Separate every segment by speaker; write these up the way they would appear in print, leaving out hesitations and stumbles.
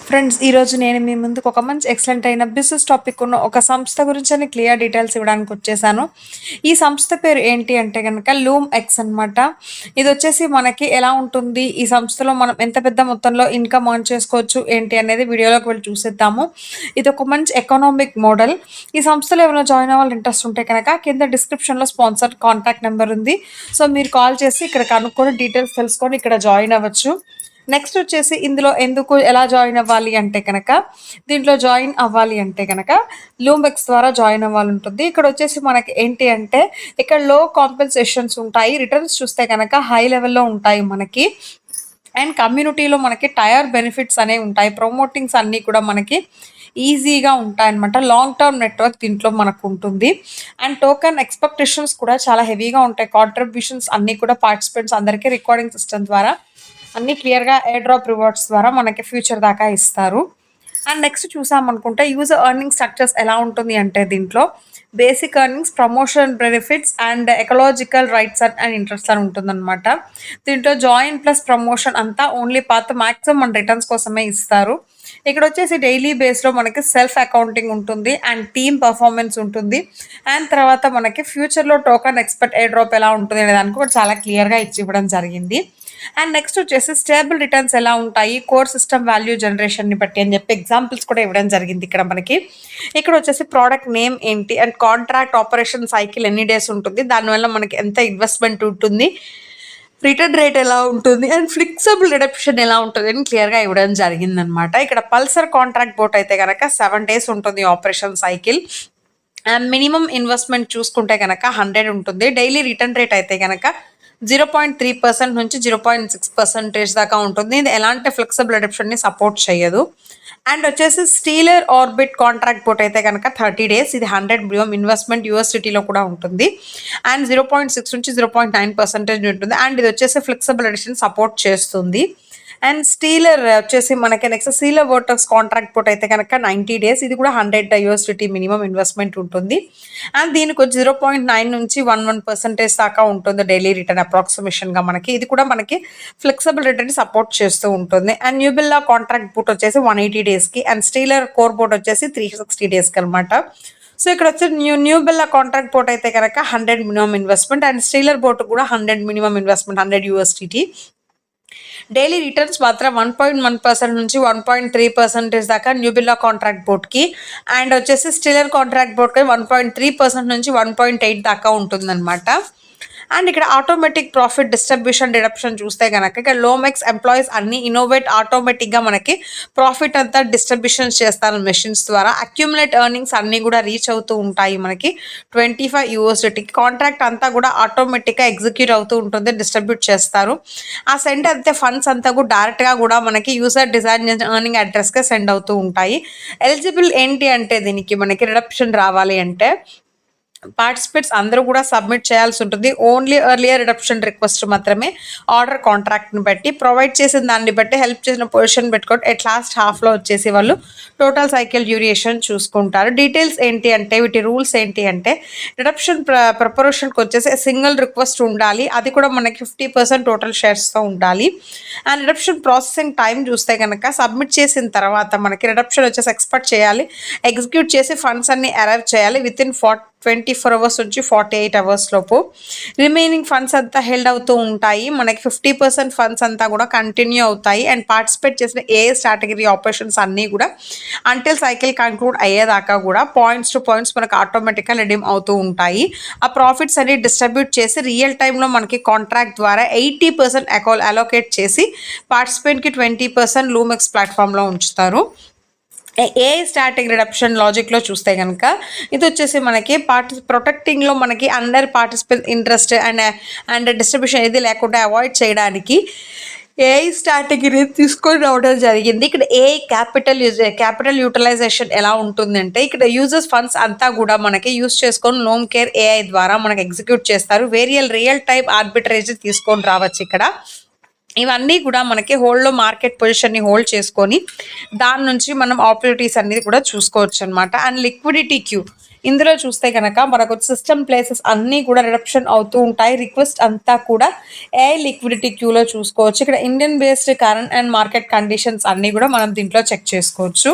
Speaker 1: Friends, ఈరోజు నేను మీ ముందుకు ఒక మంచి ఎక్సలెంట్ అయిన బిజినెస్ టాపిక్ ఉన్న ఒక సంస్థ గురించి క్లియర్ డీటెయిల్స్ ఇవ్వడానికి వచ్చేసాను. ఈ సంస్థ పేరు ఏంటి అంటే గనక లూమ్ ఎక్స్ అనమాట. ఇది వచ్చేసి మనకి ఎలా ఉంటుంది, ఈ సంస్థలో మనం ఎంత పెద్ద మొత్తంలో ఇన్కమ్ ఎర్న్ చేసుకోవచ్చు ఏంటి అనేది వీడియోలోకి వెళ్ళి చూసేద్దాము. ఇది ఒక మంచి ఎకనామిక్ మోడల్. ఈ సంస్థలో ఎవరైనా జాయిన్ అవ్వాలి ఇంట్రెస్ట్ ఉంటే కనుక కింద డిస్క్రిప్షన్లో స్పాన్సర్ కాంటాక్ట్ నెంబర్ ఉంది. సో మీరు కాల్ చేసి ఇక్కడ కనుక్కొని డీటెయిల్స్ తెలుసుకొని ఇక్కడ జాయిన్ అవ్వచ్చు. నెక్స్ట్ వచ్చేసి ఇందులో ఎలా జాయిన్ అవ్వాలి అంటే కనుక దీంట్లో జాయిన్ అవ్వాలి అంటే కనుక లూమెక్స్ ద్వారా జాయిన్ అవ్వాలి ఉంటుంది. ఇక్కడ వచ్చేసి మనకి ఏంటి అంటే ఇక్కడ లో కాంపెన్సేషన్స్ ఉంటాయి. రిటర్న్స్ చూస్తే కనుక హై లెవెల్లో ఉంటాయి మనకి. అండ్ కమ్యూనిటీలో మనకి టైర్ బెనిఫిట్స్ అనేవి ఉంటాయి. ప్రమోటింగ్స్ అన్నీ కూడా మనకి ఈజీగా ఉంటాయన్నమాట. లాంగ్ టర్మ్ నెట్వర్క్ దీంట్లో మనకు ఉంటుంది. అండ్ టోకెన్ ఎక్స్పెక్టేషన్స్ కూడా చాలా హెవీగా ఉంటాయి. కాంట్రిబ్యూషన్స్ అన్నీ కూడా పార్టిసిపెంట్స్ అందరికీ రికార్డింగ్ సిస్టమ్ ద్వారా అన్ని క్లియర్గా ఎయిర్ డ్రాప్ రివార్డ్స్ ద్వారా మనకి ఫ్యూచర్ దాకా ఇస్తారు. అండ్ నెక్స్ట్ చూసామనుకుంటే యూజర్ ఎర్నింగ్ స్ట్రక్చర్స్ ఎలా ఉంటుంది అంటే దీంట్లో basic earnings, promotion benefits and ecological rights and interest అని ఉంటుందన్నమాట. దీంట్లో జాయిన్ ప్లస్ ప్రమోషన్ అంతా ఓన్లీ పాత మ్యాక్సిమం మన రిటర్న్స్ కోసమే ఇస్తారు. ఇక్కడ వచ్చేసి డైలీ బేస్లో మనకి సెల్ఫ్ అకౌంటింగ్ ఉంటుంది అండ్ టీమ్ పర్ఫార్మెన్స్ ఉంటుంది. అండ్ తర్వాత మనకి ఫ్యూచర్లో టోకన్ ఎక్స్పెక్ట్ ఎయిర్ డ్రాప్ ఎలా ఉంటుంది అనే దానికి కూడా చాలా క్లియర్గా ఇచ్చి ఇవ్వడం జరిగింది. అండ్ నెక్స్ట్ వచ్చేసి స్టేబుల్ రిటర్న్స్ ఎలా ఉంటాయి, కోర్ సిస్టమ్ వాల్యూ జనరేషన్ని బట్టి అని చెప్పి ఎగ్జాంపుల్స్ కూడా ఇవ్వడం జరిగింది. ఇక్కడ వచ్చేసి ప్రోడక్ట్ నేమ్ ఏంటి అండ్ కాంట్రాక్ట్ ఆపరేషన్ సైకిల్ ఎన్ని డేస్ ఉంటుంది, దానివల్ల మనకి ఎంత ఇన్వెస్ట్మెంట్ ఉంటుంది, రిటర్న్ రేట్ ఎలా ఉంటుంది అండ్ ఫ్లెక్సిబుల్ రిడప్షన్ ఎలా ఉంటుంది అని క్లియర్గా ఇవ్వడం జరిగిందనమాట. ఇక్కడ పల్సర్ కాంట్రాక్ట్ బోట్ అయితే కనుక 7 days ఉంటుంది operation cycle. And minimum investment చూసుకుంటే కనుక 100 ఉంటుంది. డైలీ రిటర్న్ రేట్ అయితే కనుక 0.3% నుంచి 0.6% దాకా ఉంటుంది. ఇది ఎలాంటి ఫ్లెక్సిబుల్ రిడప్షన్ని సపోర్ట్ చేయదు. అండ్ వచ్చేసి స్టీలర్ ఆర్బిట్ కాంట్రాక్ట్ బోట్ అయితే కనుక 30 days. ఇది 100 మినిమం ఇన్వెస్ట్మెంట్ యూఎస్డిటీలో కూడా ఉంటుంది. అండ్ 0.6 నుంచి 0.9% ఉంటుంది. అండ్ ఇది వచ్చేసి ఫ్లెక్సిబుల్ రిడప్షన్ సపోర్ట్ చేస్తుంది. అండ్ స్టీలర్ వచ్చేసి మనకి next sealer vertex contract boat అయితే కనుక 90 days. ఇది కూడా 100 యూఎస్డిటీ మినిమం ఇన్వెస్ట్మెంట్ ఉంటుంది. అండ్ దీనికి వచ్చి 0.9 నుంచి 11% దాకా ఉంటుంది డైలీ రిటర్న్ అప్రాక్సిమేషన్గా మనకి. ఇది కూడా మనకి ఫ్లెక్సిబుల్ రిటర్న్ సపోర్ట్ చేస్తూ ఉంటుంది. అండ్ న్యూబిల్లా కాంట్రాక్ట్ బోట్ వచ్చేసి 180 daysకి అండ్ స్టీలర్ కోర్ బోట్ వచ్చేసి 360 daysకి అనమాట. సో ఇక్కడ వచ్చి న్యూబిల్లా కాంట్రాక్ట్ బోట్ అయితే కనుక 100 minimum investment and stealer boat కూడా 100 minimum investment 100 USDT. Daily returns మాత్రం 1.1% నుంచి 1.3% దాకా న్యూబిల్లా కాంట్రాక్ట్ బోట్కి. అండ్ వచ్చేసి స్టీలర్ కాంట్రాక్ట్ బోట్కి 1.3% నుంచి 1.8 దాకా ఉంటుందన్నమాట. అండ్ ఇక్కడ ఆటోమేటిక్ ప్రాఫిట్ డిస్ట్రిబ్యూషన్ డిడక్షన్ చూస్తే కనుక ఇక్కడ లోమెక్స్ ఎంప్లాయీస్ అన్ని ఇన్నోవేట్ ఆటోమేటిక్గా మనకి ప్రాఫిట్ అంతా డిస్ట్రిబ్యూషన్ చేస్తారు మెషిన్స్ ద్వారా. అక్యుములేట్ ఎర్నింగ్స్ అన్నీ కూడా రీచ్ అవుతూ ఉంటాయి మనకి 25 యూఎస్డిటీకి. కాంట్రాక్ట్ అంతా కూడా ఆటోమేటిక్గా ఎగ్జిక్యూట్ అవుతూ ఉంటుంది, డిస్ట్రిబ్యూట్ చేస్తారు. ఆ సెండ్ అయితే ఫండ్స్ అంతా కూడా డైరెక్ట్గా కూడా మనకి యూజర్ డిజైన్ ఎర్నింగ్ అడ్రస్గా సెండ్ అవుతూ ఉంటాయి. ఎలిజిబుల్ ఏంటి అంటే దీనికి మనకి రిడప్షన్ రావాలి అంటే పార్టిసిపేట్స్ అందరూ కూడా సబ్మిట్ చేయాల్సి ఉంటుంది. ఓన్లీ ఎర్లియర్ రిడప్షన్ రిక్వెస్ట్ మాత్రమే ఆర్డర్ కాంట్రాక్ట్ని బట్టి ప్రొవైడ్ చేసిన దాన్ని బట్టి హెల్ప్ చేసిన పొజిషన్ పెట్టుకోండి. ఎట్ లాస్ట్ హాఫ్లో వచ్చేసి వాళ్ళు టోటల్ సైకిల్ డ్యూరేషన్ చూసుకుంటారు. డీటెయిల్స్ ఏంటి అంటే వీటి రూల్స్ ఏంటి అంటే రిడప్షన్ ప్రిపరేషన్కి వచ్చేసి సింగిల్ రిక్వెస్ట్ ఉండాలి. అది కూడా మనకి 50% టోటల్ షేర్స్తో ఉండాలి. అండ్ రిడప్షన్ ప్రాసెసింగ్ టైం చూస్తే కనుక సబ్మిట్ చేసిన తర్వాత మనకి రిడప్షన్ వచ్చేసి ఎక్స్పెక్ట్ చేయాలి, ఎగ్జిక్యూట్ చేసి ఫండ్స్ అన్ని అరైవ్ చేయాలి వితిన్ 24 hours నుంచి 48 hours లోపు. రిమైనింగ్ ఫండ్స్ అంతా హెల్డ్ అవుతూ ఉంటాయి. మనకి 50% ఫండ్స్ అంతా కూడా కంటిన్యూ అవుతాయి. అండ్ పార్టిసిపేట్ చేసిన కేటగిరీ ఆపరేషన్స్ అన్నీ కూడా అంటిల్ సైకిల్ కంక్లూడ్ అయ్యేదాకా కూడా పాయింట్స్ టు పాయింట్స్ మనకు ఆటోమేటిక్గా రిడీమ్ అవుతూ ఉంటాయి. ఆ ప్రాఫిట్స్ అన్ని డిస్ట్రిబ్యూట్ చేసి రియల్ టైంలో మనకి కాంట్రాక్ట్ ద్వారా 80% అలోకేట్ చేసి పార్టిసిపెంట్కి 20% లూమెక్స్ ప్లాట్ఫామ్లో ఉంచుతారు. ఏ స్టాటిక్ రిడప్షన్ లాజిక్లో చూస్తే కనుక ఇది వచ్చేసి మనకి ప్రొటెక్టింగ్లో మనకి under participant interest and distribution ఏది లేకుండా అవాయిడ్ చేయడానికి స్ట్రాటజీ తీసుకొని రావడం జరిగింది. ఇక్కడ క్యాపిటల్ యూటిలైజేషన్ ఎలా ఉంటుందంటే ఇక్కడ యూజర్స్ ఫండ్స్ అంతా కూడా మనకి యూజ్ చేసుకొని లోమ్ కేర్ ఏఐ ద్వారా మనకి ఎగ్జిక్యూట్ చేస్తారు. రియల్ టైం ఆర్బిట్రేజ్ తీసుకొని రావచ్చు ఇక్కడ. ఇవన్నీ కూడా మనకి హోల్డ్‌లో మార్కెట్ పొజిషన్‌ని హోల్డ్ చేసుకొని, దాని నుంచి మనం ఆపర్చునిటీస్ అనేది కూడా చూసుకోవచ్చనమాట. అండ్ లిక్విడిటీ క్యూ ఇందులో చూస్తే గనక మనకు సిస్టమ్ ప్లేసెస్ అన్నీ కూడా రిడప్షన్ అవుతూ ఉంటాయి. రిక్వెస్ట్ అంతా కూడా ఏఐ లిక్విడిటీ క్యూలో చూసుకోవచ్చు. ఇక్కడ Indian based current and market conditions అన్నీ కూడా మనం దీంట్లో చెక్ చేసుకోవచ్చు.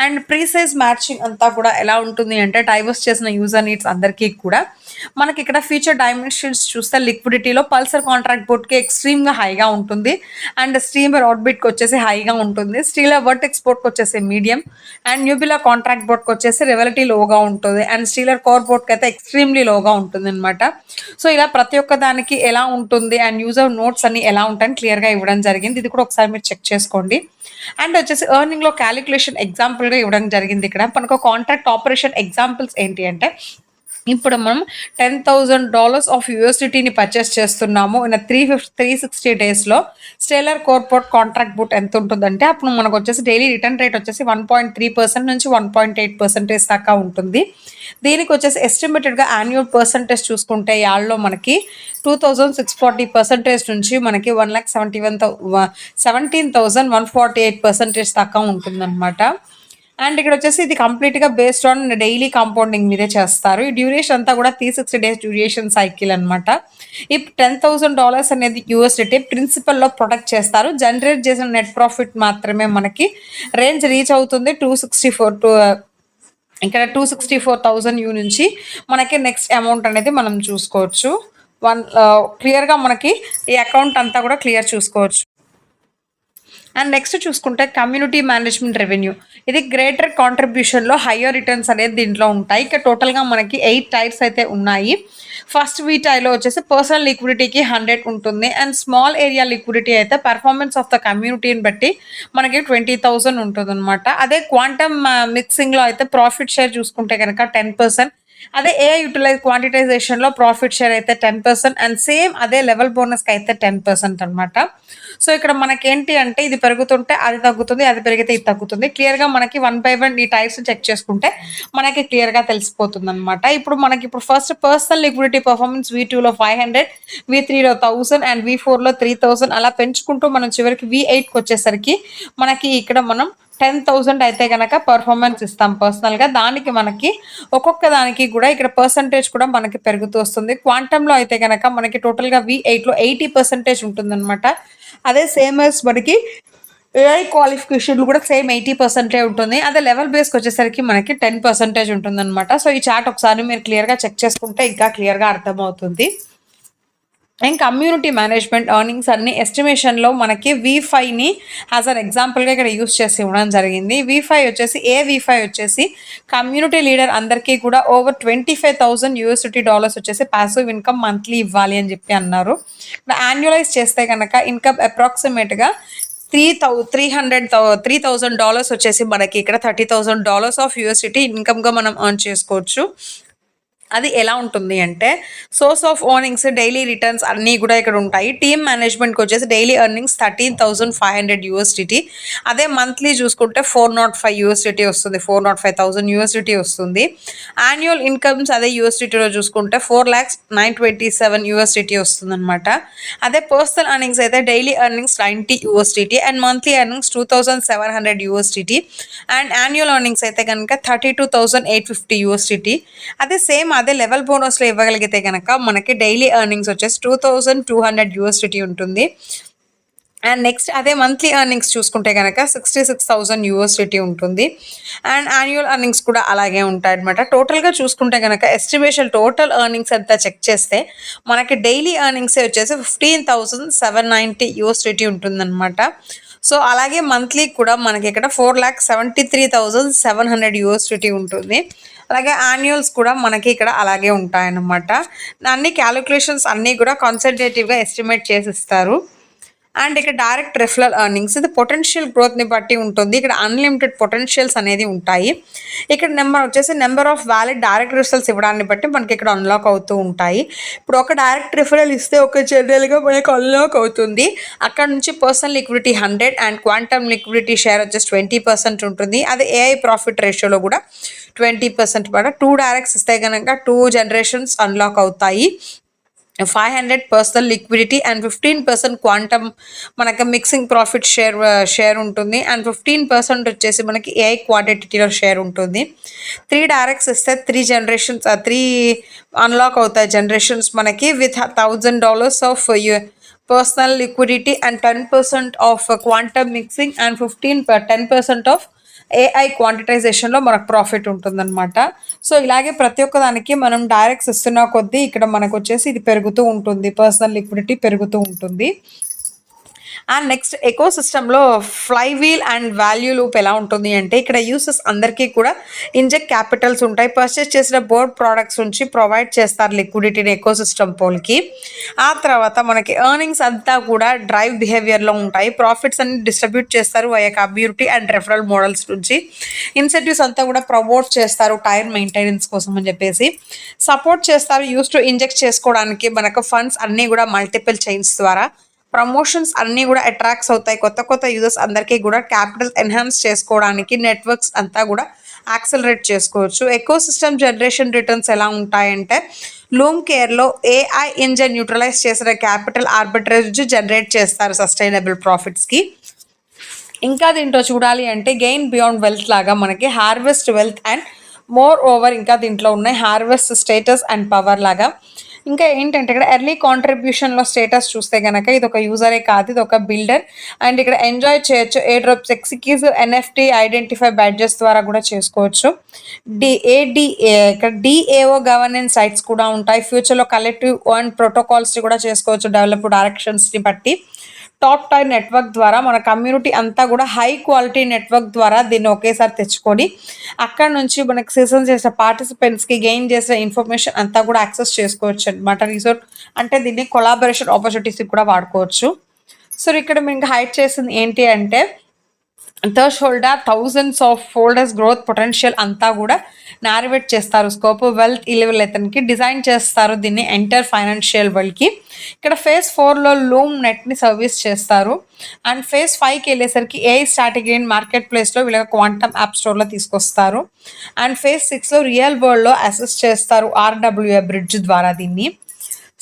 Speaker 1: అండ్ ప్రీసైజ్ మ్యాచింగ్ అంతా కూడా ఎలా ఉంటుంది అంటే డైవర్స్ చేసిన యూజర్ నీడ్స్ అందరికీ కూడా మనకి ఇక్కడ ఫ్యూచర్ డైమెన్షన్స్ చూస్తే లిక్విడిటీలో పల్సర్ కాంట్రాక్ట్ బోర్డ్కి ఎక్స్ట్రీమ్గా హైగా ఉంటుంది. అండ్ స్టీమర్ ఆర్బిట్కి వచ్చేసి హైగా ఉంటుంది. స్టీలర్ వర్టెక్స్ బోర్డ్కి వచ్చేసి మీడియం. అండ్ న్యూబిలా కాంట్రాక్ట్ బోర్డ్కి వచ్చేసి రెవెలిటీ లోగా ఉంటుంది. అండ్ స్టీలర్ కోర్ బోర్డ్కి అయితే ఎక్స్ట్రీమ్లీ లోగా ఉంటుంది అనమాట. సో ఇలా ప్రతి ఒక్క దానికి ఎలా ఉంటుంది అండ్ యూజర్ నోట్స్ అన్ని ఎలా ఉంటాయని క్లియర్గా ఇవ్వడం జరిగింది. ఇది కూడా ఒకసారి మీరు చెక్ చేసుకోండి. అండ్ వచ్చేసి ఎర్నింగ్ లో క్యాలిక్యులేషన్ ఎగ్జాంపుల్ గా ఇవ్వడం జరిగింది. ఇక్కడ మనకు కాంట్రాక్ట్ ఆపరేషన్ ఎగ్జాంపుల్స్ ఏంటి అంటే, ఇప్పుడు మనం $10,000 ఆఫ్ యూఎస్డిటీని పర్చేస్ చేస్తున్నాము ఇన్ 360 డేస్లో. స్టేలర్ కోర్పోర్ట్ కాంట్రాక్ట్ బుట్ ఎంత ఉంటుందంటే అప్పుడు మనకు వచ్చేసి డైలీ రిటర్న్ రేట్ వచ్చేసి 1.3% నుంచి 1.8% దాకా ఉంటుంది. దీనికి వచ్చేసి ఎస్టిమేటెడ్గా యాన్యువల్ పర్సంటేజ్ చూసుకుంటే యాడ్లో మనకి 2640% నుంచి మనకి 1,17,148% దాకా ఉంటుందన్నమాట. అండ్ ఇక్కడ వచ్చేసి ఇది కంప్లీట్గా బేస్డ్ ఆన్ డైలీ కాంపౌండింగ్ మీదే చేస్తారు. ఈ డ్యూరేషన్ అంతా కూడా 360 డేస్ డ్యూరేషన్ సైకిల్ అనమాట. ఈ $10,000 అనేది యూఎస్డిటీ ప్రిన్సిపల్లో ప్రొటెక్ట్ చేస్తారు. జనరేట్ చేసిన నెట్ ప్రాఫిట్ మాత్రమే మనకి రేంజ్ రీచ్ అవుతుంది 264,000 యూ నుంచి మనకి నెక్స్ట్ అమౌంట్ అనేది మనం చూసుకోవచ్చు. క్లియర్గా మనకి ఈ అకౌంట్ అంతా కూడా క్లియర్ చూసుకోవచ్చు. అండ్ నెక్స్ట్ చూసుకుంటే కమ్యూనిటీ మేనేజ్మెంట్ రెవెన్యూ, ఇది గ్రేటర్ కాంట్రిబ్యూషన్లో హయ్యర్ రిటర్న్స్ అనేది దీంట్లో ఉంటాయి. ఇక టోటల్గా మనకి 8 టైర్స్ అయితే ఉన్నాయి. ఫస్ట్ వీటైలో వచ్చేసి పర్సనల్ లిక్విడిటీకి 100 ఉంటుంది. అండ్ స్మాల్ ఏరియా లిక్విడిటీ అయితే పర్ఫార్మెన్స్ ఆఫ్ ద కమ్యూనిటీని బట్టి మనకి 20,000 ఉంటుంది అనమాట. అదే క్వాంటమ్ మిక్సింగ్లో అయితే ప్రాఫిట్ షేర్ చూసుకుంటే కనుక 10%. అదే ఏ క్వాంటిటైజేషన్లో ప్రాఫిట్ షేర్ అయితే 10%. అండ్ సేమ్ అదే లెవెల్ బోనస్కి అయితే 10% అనమాట. సో ఇక్కడ మనకేంటి అంటే ఇది పెరుగుతుంటే అది తగ్గుతుంది, అది పెరిగితే ఇది తగ్గుతుంది. క్లియర్గా మనకి 1 by 1 ఈ టైప్స్ చెక్ చేసుకుంటే మనకి క్లియర్గా తెలిసిపోతుంది అనమాట. ఇప్పుడు ఫస్ట్ పర్సనల్ లిక్విడిటీ పర్ఫార్మెన్స్ V2లో 500, V3లో 1000 అండ్ V4లో 3000 అలా పెంచుకుంటూ మనం చివరికి V8కి వచ్చేసరికి మనకి ఇక్కడ మనం 10,000 అయితే కనుక పర్ఫార్మెన్స్ ఇస్తాం పర్సనల్గా. దానికి మనకి ఒక్కొక్క దానికి కూడా ఇక్కడ పర్సంటేజ్ కూడా మనకి పెరుగుతూ వస్తుంది. క్వాంటంలో అయితే కనుక మనకి టోటల్గా V8లో 80% ఉంటుందన్నమాట. అదే సేమ్ యాజ్ మనకి ఏఐ క్వాలిఫికేషన్లు కూడా సేమ్ 80% ఉంటుంది. అదే లెవెల్ బేస్కి వచ్చేసరికి మనకి 10% ఉంటుందన్నమాట. సో ఈ చార్ట్ ఒకసారి మీరు క్లియర్గా చెక్ చేసుకుంటే ఇంకా క్లియర్గా అర్థమవుతుంది. అండ్ కమ్యూనిటీ మేనేజ్మెంట్ ఎర్నింగ్స్ అన్ని ఎస్టిమేషన్లో మనకి V5ని యాజ్ అన్ ఎగ్జాంపుల్గా ఇక్కడ యూస్ చేసి ఇవ్వడం జరిగింది. V5 వచ్చేసి కమ్యూనిటీ లీడర్ అందరికీ కూడా ఓవర్ $25,000 వచ్చేసి ప్యాసివ్ ఇన్కమ్ మంత్లీ ఇవ్వాలి అని చెప్పి అన్నారు. యాన్యువలైజ్ చేస్తే కనుక ఇన్కమ్ అప్రాక్సిమేట్గా $3,000 వచ్చేసి మనకి ఇక్కడ $30,000 ఆఫ్ యూఎస్డిటీ ఇన్కమ్గా మనం ఎర్న్ చేసుకోవచ్చు. అది ఎలా ఉంటుంది అంటే source of earnings daily returns అన్నీ కూడా ఇక్కడ ఉంటాయి. టీమ్ మేనేజ్మెంట్కి వచ్చేసి డైలీ ఎర్నింగ్స్ $13,500. అదే మంత్లీ చూసుకుంటే $405 వస్తుంది, $405,000 వస్తుంది. యాన్యువల్ ఇన్కమ్స్ అదే యూఎస్డిటీలో చూసుకుంటే $4,927 వస్తుంది అనమాట. అదే పర్సనల్ ఎర్నింగ్స్ అయితే daily earnings $90 and monthly earnings $2,700 and annual earnings అయితే కనుక $32,850. అదే లెవెల్ బోనస్లో ఇవ్వగలిగితే కనుక మనకి డైలీ ఎర్నింగ్స్ వచ్చేసి $2,200 ఉంటుంది. అండ్ నెక్స్ట్ అదే మంత్లీ ఎర్నింగ్స్ చూసుకుంటే కనుక $66,000 ఉంటుంది. అండ్ యాన్యువల్ ఎర్నింగ్స్ కూడా అలాగే ఉంటాయి అనమాట. టోటల్గా చూసుకుంటే కనుక ఎస్టిమేషన్ టోటల్ ఎర్నింగ్స్ అంతా చెక్ చేస్తే మనకి డైలీ ఎర్నింగ్స్ వచ్చేసి $15,790 ఉంటుందన్నమాట. సో అలాగే మంత్లీ కూడా మనకి ఇక్కడ $4,73,700 ఉంటుంది. అలాగే యాన్యువల్స్ కూడా మనకి ఇక్కడ అలాగే ఉంటాయన్నమాట. అన్ని క్యాలిక్యులేషన్స్ అన్నీ కూడా కాన్సన్ట్రేటివ్గా ఎస్టిమేట్ చేసిస్తారు. అండ్ ఇక్కడ డైరెక్ట్ రెఫరల్ ఎర్నింగ్స్ ఇది పొటెన్షియల్ గ్రోత్ని బట్టి ఉంటుంది. ఇక్కడ అన్లిమిటెడ్ పొటెన్షియల్స్ అనేది ఉంటాయి. ఇక్కడ number of valid direct referrals ఇవ్వడాన్ని బట్టి మనకి ఇక్కడ అన్లాక్ అవుతూ ఉంటాయి. ఇప్పుడు ఒక డైరెక్ట్ రిఫరల్ ఇస్తే ఒక జనరల్గా మనకి అన్లాక్ అవుతుంది. అక్కడ నుంచి personal liquidity 100 and quantum liquidity share వచ్చేసి 20% ఉంటుంది. అదే ఏఐ ప్రాఫిట్ రేషియోలో కూడా 20% పడ 2 డైరెక్ట్స్ ఇస్తే కనుక 2 జనరేషన్స్ అన్లాక్ అవుతాయి. 500 పర్సనల్ లిక్విడిటీ అండ్ 15% క్వాంటమ్ మనకి మిక్సింగ్ ప్రాఫిట్ షేర్ ఉంటుంది. అండ్ 15% వచ్చేసి మనకి ఏఐ క్వాంటిటీలో షేర్ ఉంటుంది. 3 డైరెక్ట్స్ ఇస్తే 3 అన్లాక్ అవుతాయి జనరేషన్స్ మనకి with $1,000 of personal liquidity and 10% of quantum mixing and 10% of AI క్వాంటిటైజేషన్లో మనకు ప్రాఫిట్ ఉంటుందన్నమాట. సో ఇలాగే ప్రతి ఒక్క దానికి మనం డైరెక్ట్స్ ఇస్తున్న కొద్దీ ఇక్కడ మనకు వచ్చేసి ఇది పెరుగుతూ ఉంటుంది, పర్సనల్ లిక్విడిటీ పెరుగుతూ ఉంటుంది. అండ్ నెక్స్ట్ ఎకో సిస్టంలో flywheel and value loop ఎలా ఉంటుంది అంటే ఇక్కడ యూసర్స్ అందరికీ కూడా ఇంజెక్ట్ క్యాపిటల్స్ ఉంటాయి. పర్చేస్ చేసిన బోర్డ్ ప్రోడక్ట్స్ నుంచి ప్రొవైడ్ చేస్తారు లిక్విడిటీని ఎకో సిస్టమ్ పోల్కి. ఆ తర్వాత మనకి ఎర్నింగ్స్ అంతా కూడా డ్రైవ్ బిహేవియర్లో ఉంటాయి. ప్రాఫిట్స్ అన్ని డిస్ట్రిబ్యూట్ చేస్తారు via community and referral models నుంచి. ఇన్సెంటివ్స్ అంతా కూడా ప్రమోట్ చేస్తారు టైర్ మెయింటెనెన్స్ కోసం అని చెప్పేసి. సపోర్ట్ చేస్తారు యూస్ టు ఇంజెక్ట్ చేసుకోవడానికి మనకు ఫండ్స్ అన్నీ కూడా మల్టిపుల్ చైన్స్ ద్వారా. ప్రమోషన్స్ అన్నీ కూడా అట్రాక్ట్స్ అవుతాయి కొత్త యూజర్స్ అందరికీ కూడా. క్యాపిటల్ ఎన్హాన్స్ చేసుకోవడానికి నెట్వర్క్స్ అంతా కూడా యాక్సలరేట్ చేసుకోవచ్చు. ఎకో సిస్టమ్ జనరేషన్ రిటర్న్స్ ఎలా ఉంటాయంటే లూమ్ కేర్లో ఏఐ ఇంజన్ న్యూట్రలైజ్ చేసిన క్యాపిటల్ ఆర్బిట్రేజ్ జనరేట్ చేస్తారు సస్టైనబుల్ ప్రాఫిట్స్కి. ఇంకా దీంట్లో చూడాలి అంటే గెయిన్ బియాండ్ వెల్త్ లాగా మనకి harvest wealth and more over ఇంకా దీంట్లో ఉన్నాయి హార్వెస్ట్ స్టేటస్ అండ్ పవర్ లాగా. ఇంకా ఏంటంటే ఇక్కడ ఎర్లీ కాంట్రిబ్యూషన్లో స్టేటస్ చూస్తే కనుక ఇది ఒక యూజరే కాదు, ఇది ఒక బిల్డర్. అండ్ ఇక్కడ ఎంజాయ్ చేయొచ్చు ఎయిర్ డ్రాప్స్, ఎక్స్కీస్, ఎన్ఎఫ్టీ ఐడెంటిఫై బ్యాడ్జెస్ ద్వారా కూడా చేసుకోవచ్చు. ఇక్కడ డిఏఓ గవర్నెన్స్ సైట్స్ కూడా ఉంటాయి. ఫ్యూచర్లో కలెక్టివ్ అండ్ ప్రోటోకాల్స్ని కూడా చేసుకోవచ్చు డెవలప్ డైరెక్షన్స్ని బట్టి. టాప్ టైర్ నెట్వర్క్ ద్వారా మన కమ్యూనిటీ అంతా కూడా హై క్వాలిటీ నెట్వర్క్ ద్వారా దీన్ని ఒకేసారి తెచ్చుకొని అక్కడ నుంచి మనకి సీజన్ చేసే పార్టిసిపెంట్స్కి గెయిన్ చేసే ఇన్ఫర్మేషన్ అంతా కూడా యాక్సెస్ చేసుకోవచ్చు అనమాట. రిసార్ట్ అంటే దీన్ని కొలాబరేషన్ ఆపర్చునిటీస్కి కూడా వాడుకోవచ్చు. సో ఇక్కడ మీరు ఇంకా హైడ్ చేసింది ఏంటి అంటే third holder thousands of folders growth potential అంతా కూడా నారివేట్ చేస్తారు. స్కోప్ వెల్త్ ఈ లెవెల్ అతనికి డిజైన్ చేస్తారు దీన్ని ఎంటర్ ఫైనాన్షియల్ వరల్డ్కి. ఇక్కడ ఫేజ్ 4లో లూమ్ నెట్ని సర్వీస్ చేస్తారు. అండ్ ఫేజ్ 5కి వెళ్ళేసరికి ఏఐ స్ట్రాటజీని మార్కెట్ ప్లేస్లో వీళ్ళకి క్వాంటమ్ యాప్ స్టోర్లో తీసుకొస్తారు. అండ్ ఫేజ్ 6లో రియల్ వరల్డ్లో అసెస్ చేస్తారు ఆర్డబ్ల్యూఏ బ్రిడ్జ్ ద్వారా దీన్ని.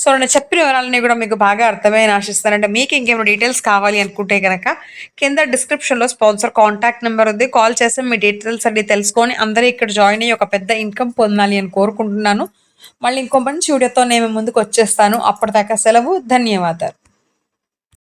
Speaker 1: సో నేను చెప్పిన వివరాలన్నీ కూడా మీకు బాగా అర్థమని ఆశిస్తానంటే మీకు ఇంకేమైనా డీటెయిల్స్ కావాలి అనుకుంటే కనుక కింద డిస్క్రిప్షన్లో స్పాన్సర్ కాంటాక్ట్ నెంబర్ ఉంది, కాల్ చేసి మీ డీటెయిల్స్ అన్ని తెలుసుకొని అందరూ ఇక్కడ జాయిన్ అయ్యి ఒక పెద్ద ఇన్కమ్ పొందాలి అని కోరుకుంటున్నాను. మళ్ళీ ఇంకో మంచి వీడియోతో నేను ముందుకు వచ్చేస్తాను. అప్పటిదాకా సెలవు, ధన్యవాదాలు.